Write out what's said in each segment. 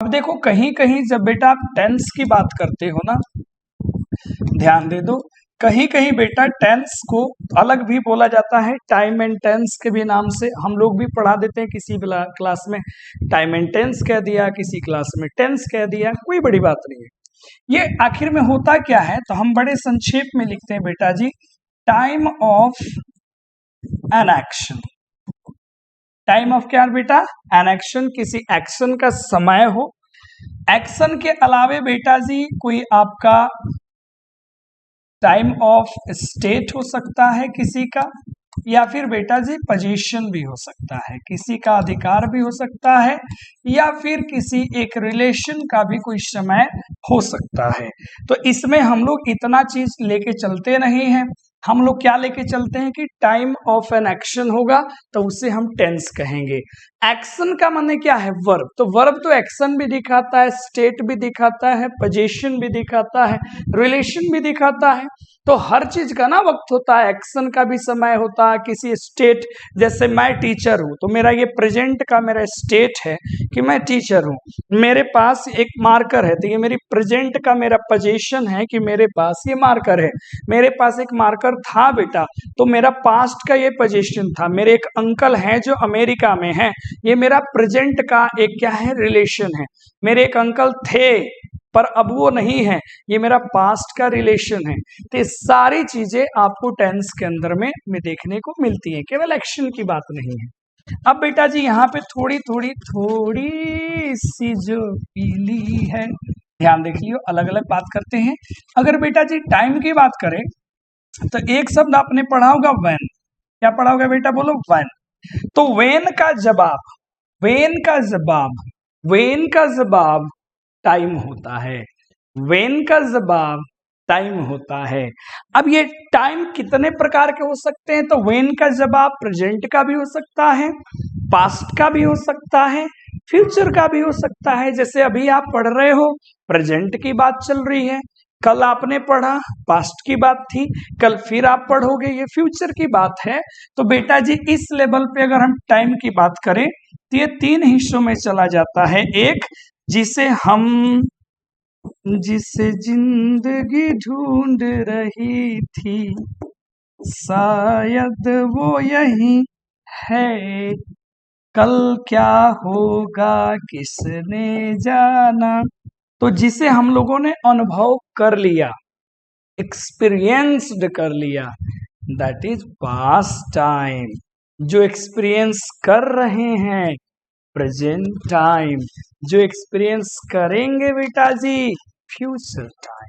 अब देखो कहीं कहीं जब बेटा आप टेंस की बात करते हो ना, ध्यान दे दो, कहीं कहीं बेटा टेंस को अलग भी बोला जाता है, टाइम एंड टेंस के भी नाम से हम लोग भी पढ़ा देते हैं। किसी क्लास में टाइम एंड टेंस कह दिया, किसी क्लास में टेंस कह दिया, कोई बड़ी बात नहीं है। ये आखिर में होता क्या है, तो हम बड़े संक्षेप में लिखते हैं बेटा जी, time of an action. Time of क्या बेटा, एन एक्शन, किसी एक्शन का समय हो। एक्शन के अलावे बेटा जी कोई आपका टाइम ऑफ स्टेट हो सकता है किसी का, या फिर बेटा जी पोजीशन भी हो सकता है, किसी का अधिकार भी हो सकता है, या फिर किसी एक रिलेशन का भी कोई समय हो सकता है। तो इसमें हम लोग इतना चीज लेके चलते नहीं हैं, हम लोग क्या लेके चलते हैं कि टाइम ऑफ एन एक्शन होगा तो उसे हम टेंस कहेंगे। एक्शन का माने क्या है, वर्ब। तो वर्ब तो एक्शन भी दिखाता है, स्टेट भी दिखाता है, पोजीशन भी दिखाता है, रिलेशन भी दिखाता है। तो हर चीज का ना वक्त होता है, एक्शन का भी समय होता है, किसी स्टेट, जैसे मैं टीचर हूं तो मेरा ये प्रेजेंट का मेरा स्टेट है कि मैं टीचर हूं। मेरे पास एक मार्कर है तो ये मेरी प्रेजेंट का मेरा पोजीशन है कि मेरे पास ये मार्कर है। मेरे पास एक मार्कर था बेटा तो मेरा पास्ट का ये पोजीशन था। मेरे एक अंकल हैं जो अमेरिका में हैं, ये मेरा प्रेजेंट का एक क्या है, रिलेशन है। मेरे एक अंकल थे पर अब वो नहीं है, ये मेरा पास्ट का रिलेशन है। तो ये सारी चीजें आपको टेंस के अंदर में देखने को मिलती है, केवल एक्शन की बात नहीं है। अब बेटा जी यहाँ पे थोड़ी थोड़ी थोड़ी सी जो पीली है, ध्यान देख लियो, अलग अलग बात करते हैं। अगर बेटा जी टाइम की बात करें तो एक शब्द आपने पढ़ा होगा व्हेन। क्या पढ़ा होगा बेटा, बोलो व्हेन। तो व्हेन का जवाब, व्हेन का जवाब, व्हेन का जवाब टाइम होता है। व्हेन का जवाब टाइम होता है। अब ये टाइम कितने प्रकार के हो सकते हैं, तो व्हेन का जवाब प्रेजेंट का भी हो सकता है, पास्ट का भी हो सकता है, फ्यूचर का भी हो सकता है। जैसे अभी आप पढ़ रहे हो, प्रेजेंट की बात चल रही है, कल आपने पढ़ा पास्ट की बात थी, कल फिर आप पढ़ोगे ये फ्यूचर की बात है। तो बेटा जी इस लेवल पे अगर हम टाइम की बात करें तो ये तीन हिस्सों में चला जाता है। एक जिसे जिंदगी ढूंढ रही थी, शायद वो यही है, कल क्या होगा किसने जाना। तो जिसे हम लोगों ने अनुभव कर लिया, एक्सपीरियंस्ड कर लिया, दैट इज पास्ट टाइम। जो एक्सपीरियंस कर रहे हैं, प्रेजेंट टाइम। जो एक्सपीरियंस करेंगे बेटा जी, फ्यूचर टाइम।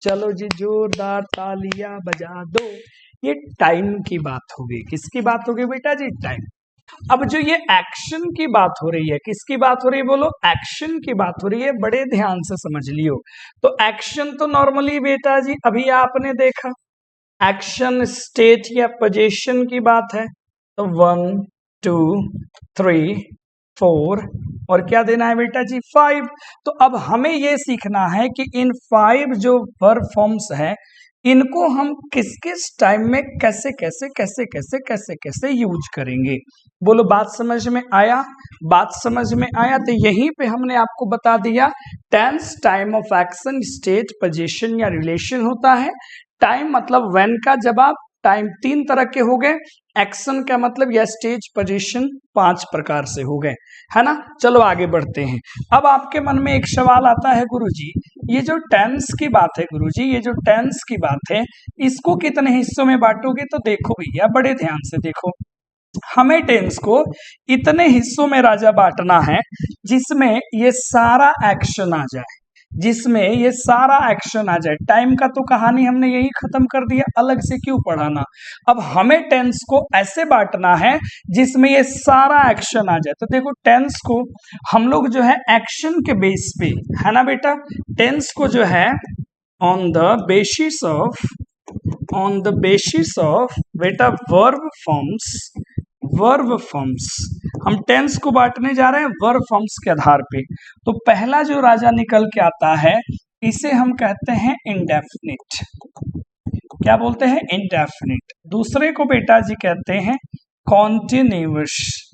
चलो जी जोरदार तालियां बजा दो। ये टाइम की बात होगी, किसकी बात होगी बेटा जी, टाइम। अब जो ये एक्शन की बात हो रही है, किसकी बात हो रही है, बोलो, एक्शन की बात हो रही है। बड़े ध्यान से समझ लियो। तो एक्शन तो नॉर्मली बेटा जी अभी आपने देखा, एक्शन स्टेट या पोजीशन की बात है। तो 1 2 3 4 और क्या देना है बेटा जी, 5। तो अब हमें ये सीखना है कि इन 5 जो वर्ब फॉर्म्स है, इनको हम किस किस टाइम में कैसे कैसे कैसे कैसे कैसे कैसे यूज करेंगे। बोलो, बात समझ में आया? बात समझ में आया तो यहीं पे हमने आपको बता दिया, tense time of action, state, position या रिलेशन होता है। टाइम मतलब व्हेन का जवाब। टाइम 3 तरह के हो गए, एक्शन का मतलब या स्टेज, पोजीशन 5 प्रकार से हो गए, है ना। चलो आगे बढ़ते हैं। अब आपके मन में एक सवाल आता है, गुरुजी ये जो टेंस की बात है, गुरुजी ये जो टेंस की बात है, इसको कितने हिस्सों में बांटोगे? तो देखो भैया, बड़े ध्यान से देखो, हमें टेंस को इतने हिस्सों में राजा बांटना है जिसमें ये सारा एक्शन आ जाए, जिसमें ये सारा एक्शन आ जाए। टाइम का तो कहानी हमने यही खत्म कर दिया, अलग से क्यों पढ़ाना। अब हमें टेंस को ऐसे बांटना है जिसमें ये सारा एक्शन आ जाए। तो देखो, टेंस को हम लोग जो है एक्शन के बेस पे, है ना बेटा, टेंस को जो है ऑन द बेसिस ऑफ बेटा वर्ब फॉर्म्स हम टेंस को बांटने जा रहे हैं वर्ब फॉर्म्स के आधार पे। तो पहला जो राजा निकल के आता है, इसे हम कहते हैं इंडेफिनिट। क्या बोलते हैं? इंडेफिनिट। दूसरे को बेटा जी कहते हैं कॉन्टिन्यूअस।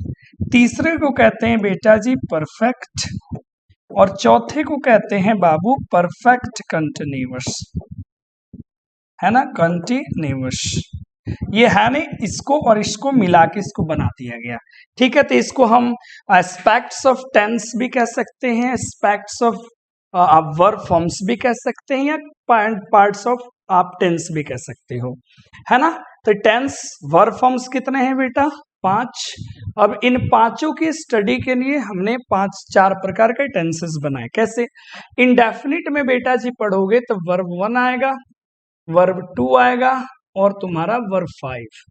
तीसरे को कहते हैं बेटा जी परफेक्ट। और चौथे को कहते हैं बाबू परफेक्ट कंटिन्यूअस, है ना, कंटिन्यूअस। ये है नहीं, इसको और इसको मिला के इसको बना दिया गया। ठीक है, तो इसको हम एस्पेक्ट्स ऑफ टेंस भी कह सकते हैं, एस्पेक्ट्स ऑफ वर्ब फॉर्म्स भी कह सकते हैं, या पार्ट्स ऑफ आप टेंस भी कह सकते हो, है ना। तो टेंस वर्ब फॉर्म्स कितने हैं बेटा? 5। अब इन पांचों की स्टडी के लिए हमने 4 प्रकार के टेंसेस बनाए। कैसे? इंडेफिनिट में बेटा जी पढ़ोगे तो वर्ब 1 आएगा, वर्ब 2 आएगा और तुम्हारा वर्ब 5,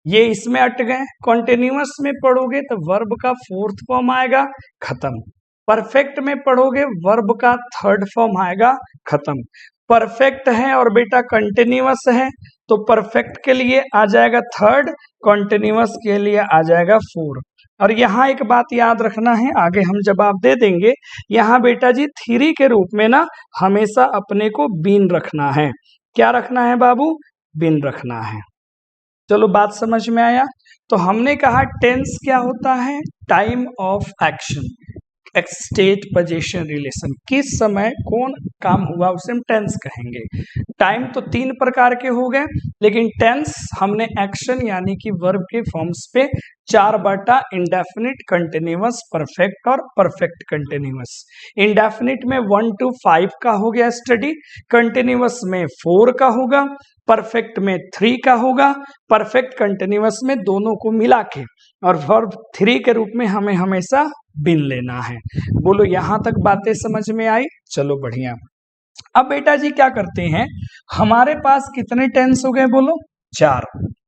ये इसमें अट गए। कॉन्टिन्यूअस में पढ़ोगे तो वर्ब का 4th फॉर्म आएगा, खत्म। परफेक्ट में पढ़ोगे वर्ब का 3rd फॉर्म आएगा, खत्म। परफेक्ट है और बेटा कंटिन्यूअस है तो परफेक्ट के लिए आ जाएगा 3rd, कॉन्टिन्यूअस के लिए आ जाएगा 4। और यहाँ एक बात याद रखना है, आगे हम जवाब दे देंगे। यहाँ बेटा जी 3 के रूप में ना हमेशा अपने को बीन रखना है। क्या रखना है बाबू? बीन रखना है। चलो बात समझ में आया। तो हमने कहा टेंस क्या होता है? Time of action, state position relation, किस समय कौन काम हुआ उसे हम टेंस कहेंगे। टाइम तो 3 प्रकार के हो गए, लेकिन टेंस हमने एक्शन यानी कि वर्ब के फॉर्म्स पे 4 बांटा, इंडेफिनिट, कंटिन्यूअस, परफेक्ट और परफेक्ट कंटिन्यूअस। इंडेफिनिट में 1 to 5 का हो गया स्टडी, कंटिन्यूअस में 4 का होगा, परफेक्ट में 3 का होगा, परफेक्ट कंटिन्यूअस में दोनों को मिला के, और वर्ब 3 के रूप में हमें हमेशा बिन लेना है। बोलो यहां तक बातें समझ में आई? चलो बढ़िया। अब बेटा जी क्या करते हैं, हमारे पास कितने टेंस हो गए? बोलो 4।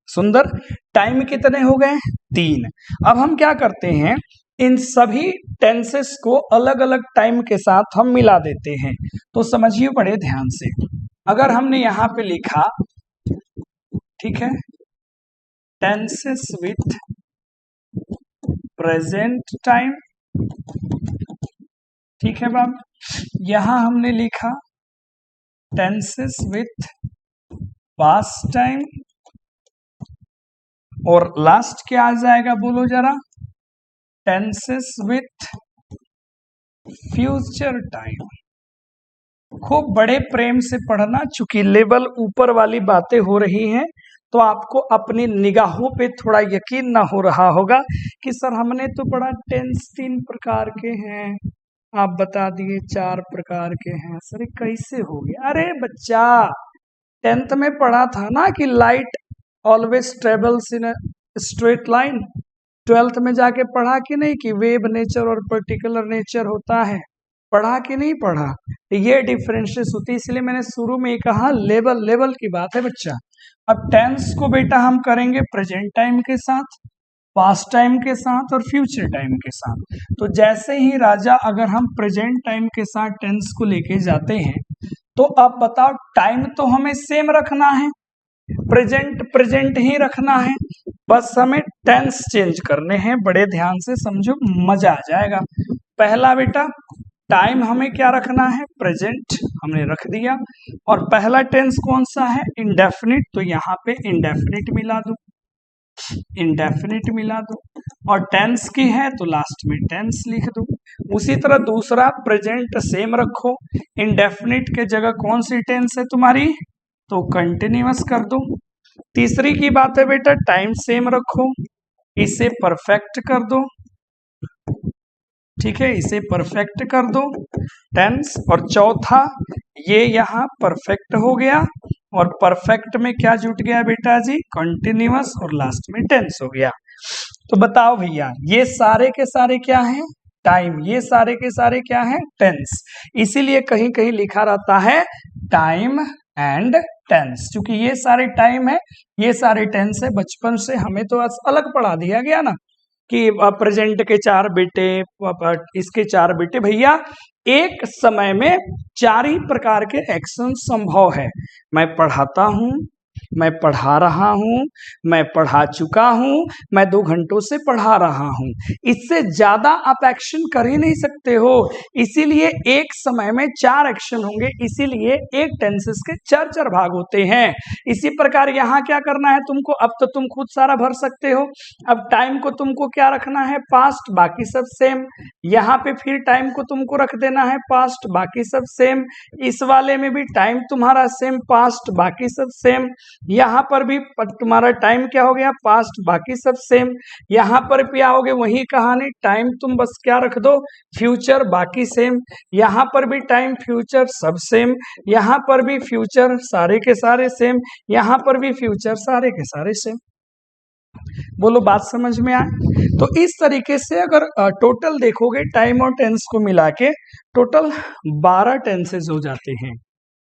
सुंदर। टाइम कितने हो गए? 3। अब हम क्या करते हैं, इन सभी टेंसेस को अलग अलग टाइम के साथ हम मिला देते हैं। तो समझिए बड़े ध्यान से, अगर हमने यहां पे लिखा, ठीक है, टेंसेस विथ प्रेजेंट टाइम, ठीक है बाब, यहां हमने लिखा टेंसेस विथ पास्ट टाइम, और लास्ट क्या आ जाएगा बोलो जरा? Tenses with future time. खूब बड़े प्रेम से पढ़ना, चूंकि लेवल ऊपर वाली बातें हो रही हैं तो आपको अपनी निगाहों पे थोड़ा यकीन ना हो रहा होगा कि सर हमने तो पढ़ा टेंस 3 प्रकार के हैं, आप बता दिए 4 प्रकार के हैं, सर कैसे हो गया? अरे बच्चा, 10th में पढ़ा था ना कि light always travels in straight line. 12th में जाके पढ़ा कि नहीं कि वेव नेचर और पर्टिकुलर नेचर होता है? पढ़ा कि नहीं पढ़ा? ये डिफरेंशियस होती है, इसलिए मैंने शुरू में ही कहा लेवल लेवल की बात है बच्चा। अब टेंस को बेटा हम करेंगे प्रेजेंट टाइम के साथ, पास्ट टाइम के साथ और फ्यूचर टाइम के साथ। तो जैसे ही राजा अगर हम प्रेजेंट टाइम के साथ टेंस को लेके जाते हैं तो अब बताओ टाइम तो हमें सेम रखना है, प्रेजेंट प्रेजेंट ही रखना है, बस हमें टेंस चेंज करने हैं। बड़े ध्यान से समझो, मजा आ जाएगा। पहला बेटा टाइम हमें क्या रखना है? प्रेजेंट हमने रख दिया, और पहला टेंस कौन सा है? इंडेफिनिट, तो यहाँ पे इंडेफिनिट मिला दो, इंडेफिनिट मिला दो, और टेंस की है तो लास्ट में टेंस लिख दो। उसी तरह दूसरा प्रेजेंट सेम रखो, इंडेफिनिट के जगह कौन सी टेंस है तुम्हारी? तो कंटिन्यूअस कर दो। तीसरी की बात है बेटा टाइम सेम रखो, इसे परफेक्ट कर दो, ठीक है, इसे परफेक्ट कर दो टेंस। और चौथा ये यहाँ परफेक्ट हो गया, और परफेक्ट में क्या जुट गया बेटा जी? कंटिन्यूअस, और लास्ट में टेंस हो गया। तो बताओ भैया ये सारे के सारे क्या हैं? टाइम। ये सारे के सारे क्या हैं? टेंस। इसीलिए कहीं कहीं लिखा रहता है टाइम एंड टेंस, क्योंकि ये सारे टाइम है, ये सारे टेंस है। बचपन से हमें तो अलग पढ़ा दिया गया ना कि प्रेजेंट के 4 बेटे, इसके 4 बेटे। भैया एक समय में 4 ही प्रकार के एक्शन संभव है। मैं पढ़ाता हूँ, मैं पढ़ा रहा हूं, मैं पढ़ा चुका हूं, मैं 2 घंटों से पढ़ा रहा हूं। इससे ज्यादा आप एक्शन कर ही नहीं सकते हो, इसीलिए एक समय में 4 एक्शन होंगे, इसीलिए एक टेंसेस के 4 भाग होते हैं। इसी प्रकार यहाँ क्या करना है तुमको, अब तो तुम खुद सारा भर सकते हो। अब टाइम को तुमको क्या रखना है, पास्ट, बाकी सब सेम। यहाँ पे फिर टाइम को तुमको रख देना है पास्ट, बाकी सब सेम। इस वाले में भी टाइम तुम्हारा सेम, पास्ट, बाकी सब सेम। यहाँ पर भी तुम्हारा टाइम क्या हो गया, पास्ट, बाकी सब सेम। यहाँ पर भी आओगे वही कहानी, टाइम तुम बस क्या रख दो, फ्यूचर, बाकी सेम। यहाँ पर भी टाइम, फ्यूचर सब सेम। यहाँ पर भी फ्यूचर सारे के सारे सेम। यहाँ पर भी फ्यूचर सारे के सारे सेम। बोलो बात समझ में आए? तो इस तरीके से अगर टोटल देखोगे टाइम और टेंस को मिला के टोटल 12 टेंसेज हो जाते हैं।